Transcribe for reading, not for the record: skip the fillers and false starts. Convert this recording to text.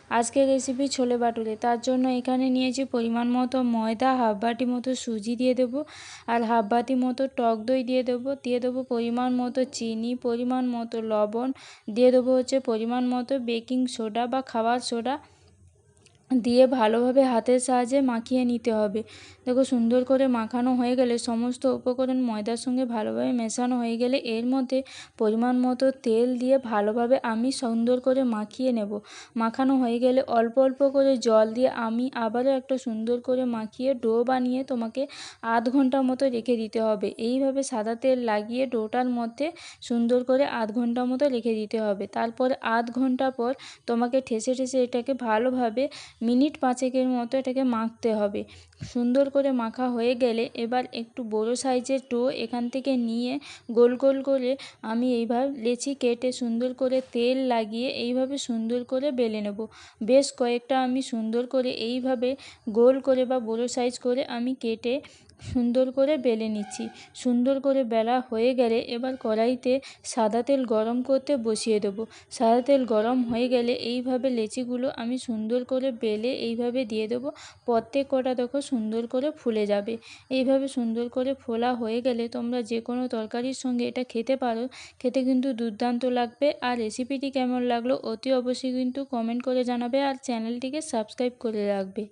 আজকের রেসিপি ছোলে বাটুরে। তার জন্য এখানে নিয়েছি পরিমাণ মতো ময়দা, হাফ বাটি মতো সুজি দিয়ে দেবো, আর হাফ বাটি মতো টক দই দিয়ে দেবো পরিমাণ মতো চিনি, পরিমাণ মতো লবণ, দিয়ে দেবো হচ্ছে পরিমাণ মতো বেকিং সোডা বা খাবার সোডা দিয়ে ভালোভাবে হাতের সাহায্যে মাখিয়ে নিতে হবে। দেখো সুন্দর করে মাখানো হয়ে গেলে, সমস্ত উপকরণ ময়দার সঙ্গে ভালোভাবে মেশানো হয়ে গেলে এর মধ্যে পরিমাণ মতো তেল দিয়ে ভালোভাবে আমি সুন্দর করে মাখিয়ে নেব। মাখানো হয়ে গেলে অল্প অল্প করে জল দিয়ে আমি আবারও একটা সুন্দর করে মাখিয়ে ডো বানিয়ে তোমাকে আধ ঘন্টা মতো রেখে দিতে হবে। এইভাবে সাদা তেল লাগিয়ে ডোটার মধ্যে সুন্দর করে আধ ঘন্টা মতো রেখে দিতে হবে। তারপর আধ ঘন্টা পর তোমাকে ঠেসে ঠেসে এটাকে ভালোভাবে মিনিট 5 মতো এটাকে মাখতে হবে। সুন্দর করে মাখা হয়ে গেলে এবার একটু বড়ো সাইজের ডো এখান থেকে নিয়ে গোল গোল করে আমি এইভাবে লেচি কেটে সুন্দর করে তেল লাগিয়ে এইভাবে সুন্দর করে বেলে নেব। বেশ কয়েকটা আমি সুন্দর করে এইভাবে গোল করে বা বড়ো সাইজ করে আমি কেটে সুন্দর করে বেলে নিচ্ছি। সুন্দর করে বেলা হয়ে গেলে এবার কড়াইতে সাদা তেল গরম করতে বসিয়ে দেবো। সাদা তেল গরম হয়ে গেলে এইভাবে লেচিগুলো আমি সুন্দর করে বেলে এইভাবে দিয়ে দেবো। প্রত্যেক কটা দেখো সুন্দর করে ফুলে যাবে। এইভাবে সুন্দর করে ফোলা হয়ে গেলে তোমরা যে কোনো তরকারির সঙ্গে এটা খেতে পারো। খেতে কিন্তু দুর্দান্ত লাগবে। আর রেসিপিটি কেমন লাগলো অতি অবশ্যই কিন্তু কমেন্ট করে জানাবে, আর চ্যানেলটিকে সাবস্ক্রাইব করে রাখবে।